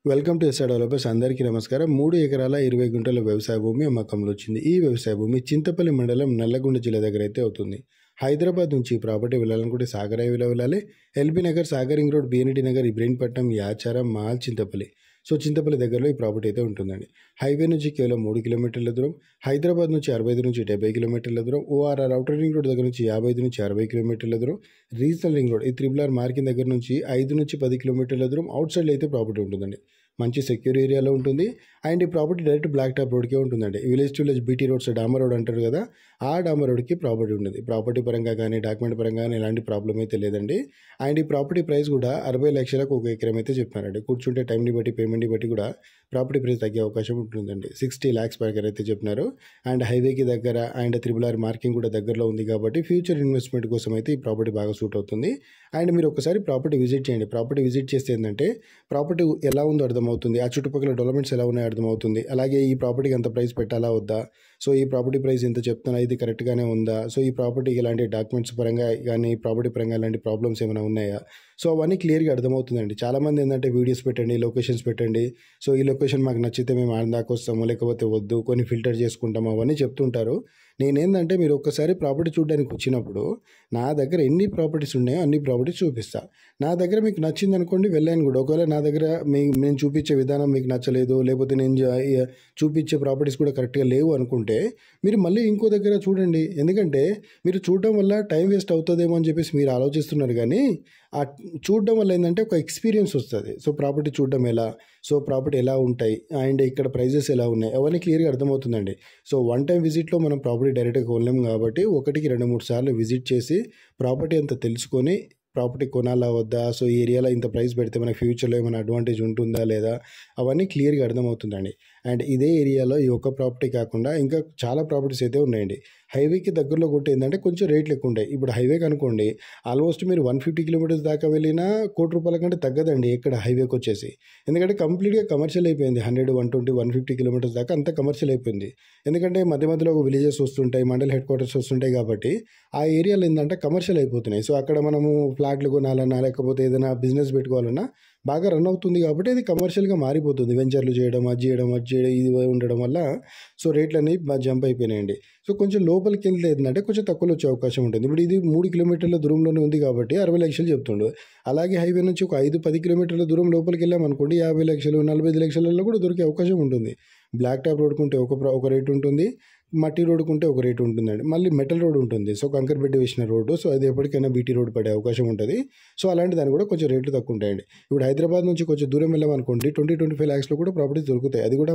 Welcome to SR developers. అందరికీ నమస్కారం. 3 ఎకరాల 20 గుంటల వ్యవసాయ భూమి అమ్మకంలో వచ్చింది. ఈ వ్యవసాయ భూమి చింతపల్లి మండలం నల్లగొండ జిల్లా దగ్గర అయితే అవుతుంది. హైదరాబాద్ నుంచి ఈ ప్రాపర్టీ వెళ్ళాలనుకుంటే సాగర్ హైవేలో వెళ్ళాలి. LB Nagar, Sagar ring road, BNT Nagar, Ibrahimpatnam, Yacharam, mall, Chintapalli. So Chintapalli దగ్గరలో ఈ ప్రాపర్టీ అయితే ఉంటుందండి. హైవే నుంచి కేవలం 3 కిలోమీటర్ల దూరం, హైదరాబాద్ నుంచి 65 నుంచి 70 కిలోమీటర్ల దూరం, ఓఆర్ఆర్ అవుటర్ రింగ్ రోడ్ దగ్గర నుంచి 55 నుంచి 60 కిలోమీటర్ల దూరం, రీజనల్ రింగ్ రోడ్ ఈ RRR మార్కింగ్ దగ్గర నుంచి 5 నుంచి 10 కిలోమీటర్ల దూరం అవుట్ సైడ్ అయితే ప్రాపర్టీ ఉంటుందండి. మంచి సెక్యూర్ ఏరియాలో ఉంటుంది. అండ్ ఈ ప్రాపర్టీ డైరెక్ట్ బ్లాక్ టాప్ రోడ్కే ఉంటుందండి. Village to village BT roads, damar road అంటారు కదా, ఆ డామర్ రోడ్కి ప్రాపర్టీ ఉంటుంది. ప్రాపర్టీ పరంగా కానీ డాక్యుమెంట్ పరంగా కానీ ఎలాంటి ప్రాబ్లం అయితే లేదండి. అండ్ ఈ ప్రాపర్టీ ప్రైస్ కూడా 60 లక్షలకు 1 ఎకరం అయితే చెప్తున్నారండి. కూర్చుంటే టైంని బట్టి పేమెంట్ని బట్టి కూడా ప్రాపర్టీ ప్రైస్ తగ్గే అవకాశం ఉంటుందండి. 60 lakhs per acre అయితే చెప్పినారు. అండ్ హైవేకి దగ్గర అండ్ RRR మార్కింగ్ కూడా దగ్గరలో ఉంది కాబట్టి ఫ్యూచర్ ఇన్వెస్ట్మెంట్ కోసం అయితే ఈ ప్రాపర్టీ బాగా సూట్ అవుతుంది. అండ్ మీరు ఒకసారి ప్రాపర్టీ విజిట్ చేయండి. ప్రాపర్టీ విజిట్ చేస్తే ఏంటంటే ప్రాపర్టీ ఎలా ఉందో అర్థమవుతుంది, ఆ చుట్టుపక్కల డెవలప్మెంట్స్ ఎలా ఉన్నాయో అర్థమవుతుంది. అలాగే ఈ ప్రాపర్టీకి ఎంత ప్రైస్ పెట్టాలా వద్దా, సో ఈ ప్రాపర్టీ ప్రైస్ ఎంత చెప్తున్నా ఇది కరెక్ట్గానే ఉందా, సో ఈ ప్రాపర్టీకి ఎలాంటి డాక్యుమెంట్స్ పరంగా కానీ ప్రాపర్టీ పరంగా ఎలాంటి ప్రాబ్లమ్స్ ఏమైనా ఉన్నాయా, సో అవన్నీ క్లియర్గా అర్థమవుతుందండి. చాలామంది ఏంటంటే వీడియోస్ పెట్టండి, లొకేషన్స్ పెట్టండి, సో ఈ లొకేషన్ మాకు నచ్చితే మేము దాకా వస్తాము, లేకపోతే వద్దు, కొన్ని ఫిల్టర్ చేసుకుంటాము, అవన్నీ చెప్తుంటారు. నేనేందంటే మీరు ఒక్కసారి ప్రాపర్టీ చూడడానికి వచ్చినప్పుడు నా దగ్గర ఎన్ని ప్రాపర్టీస్ ఉన్నాయో అన్ని ప్రాపర్టీస్ చూపిస్తా. నా దగ్గర మీకు నచ్చింది అనుకోండి వెళ్ళాను కూడా. ఒకవేళ నా దగ్గర నేను చూపించే విధానం మీకు నచ్చలేదు, లేకపోతే నేను చూపించే ప్రాపర్టీస్ కూడా కరెక్ట్గా లేవు అనుకుంటే మీరు మళ్ళీ ఇంకో దగ్గర చూడండి. ఎందుకంటే మీరు చూడడం వల్ల టైం వేస్ట్ అవుతుందేమో అని చెప్పేసి మీరు ఆలోచిస్తున్నారు, కానీ ఆ చూడడం వల్ల ఏంటంటే ఒక ఎక్స్పీరియన్స్ వస్తుంది. సో ప్రాపర్టీ చూడడం ఎలా, సో ప్రాపర్టీ ఎలా ఉంటాయి అండ్ ఇక్కడ ప్రైజెస్ ఎలా ఉన్నాయి అవన్నీ క్లియర్గా అర్థమవుతుందండి. సో వన్ టైం విజిట్లో మనం ప్రాపర్టీ డైరెక్ట్గా కొనలేము కాబట్టి 1-2-3 సార్లు విజిట్ చేసి ప్రాపర్టీ అంతా తెలుసుకొని ప్రాపర్టీ కొనాలా వద్దా, సో ఈ ఏరియాలో ఇంత ప్రైస్ పెడితే మనకి ఫ్యూచర్లో ఏమైనా అడ్వాంటేజ్ ఉంటుందా లేదా, అవన్నీ క్లియర్గా అర్థమవుతుందండి. అండ్ ఇదే ఏరియాలో ఈ ఒక్క ప్రాపర్టీ కాకుండా ఇంకా చాలా ప్రాపర్టీస్ అయితే ఉన్నాయండి. హైవేకి దగ్గరలో కొట్టి ఏంటంటే కొంచెం రేట్లు ఎక్కువ ఉంటాయి. ఇప్పుడు హైవేకి అనుకోండి ఆల్మోస్ట్ మీరు 150 కిలోమీటర్స్ దాకా వెళ్ళినా ₹1,00,00,000 కంటే తగ్గదండి ఎక్కడ హైవేకి వచ్చేసి. ఎందుకంటే కంప్లీట్గా కమర్షియల్ అయిపోయింది. 100, 120, 150 కిలోమీటర్స్ దాకా అంతా కమర్షియల్ అయిపోయింది. ఎందుకంటే మధ్య మధ్యలో విలేజెస్ వస్తుంటాయి, మండల్ హెడ్ క్వార్టర్స్ వస్తుంటాయి కాబట్టి ఆ ఏరియాలో ఏంటంటే కమర్షియల్ అయిపోతున్నాయి. సో అక్కడ మనము ఫ్లాట్లు కొనాలన్నా లేకపోతే ఏదైనా బిజినెస్ పెట్టుకోవాలన్నా బాగా రన్ అవుతుంది కాబట్టి అది కమర్షియల్గా మారిపోతుంది. వెంచర్లు చేయడం, అది చేయడం ఇది ఉండడం వల్ల సో రేట్లు అనేవి జంప్ అయిపోయినాయండి. సో కొంచెం లోపలికి వెళ్తే ఏంటంటే కొంచెం తక్కువలో వచ్చే అవకాశం ఉంటుంది. ఇప్పుడు ఇది 3 కిలోమీటర్ల దూరంలోనే ఉంది కాబట్టి 60 లక్షలు చెప్తుండు. అలాగే హైవే నుంచి ఒక 5-10 కిలోమీటర్ల దూరం లోపలికి వెళ్ళామనుకోండి 50 లక్షలు, 45 లక్షలలో కూడా దొరికే అవకాశం ఉంటుంది. బ్లాక్ టాప్ రోడ్కుంటే ఒక రేట్ ఉంటుంది, మట్టి రోడ్డుకుంటే ఒక రేటు ఉంటుందండి. మళ్ళీ మెటల్ రోడ్ ఉంటుంది, సో కంకర్ బెడ్ వేసిన రోడ్డు, సో అది ఎప్పటికైనా బీటీ రోడ్ పడే అవకాశం ఉంటుంది. సో అలాంటి దాన్ని కూడా కొంచెం రేట్లు తక్కువ ఉంటాయండి. ఇప్పుడు హైదరాబాద్ నుంచి కొంచెం దూరం వెళ్ళామనుకోండి 20-25 lakhsలో కూడా ప్రాపర్టీస్ దొరుకుతాయి. అది కూడా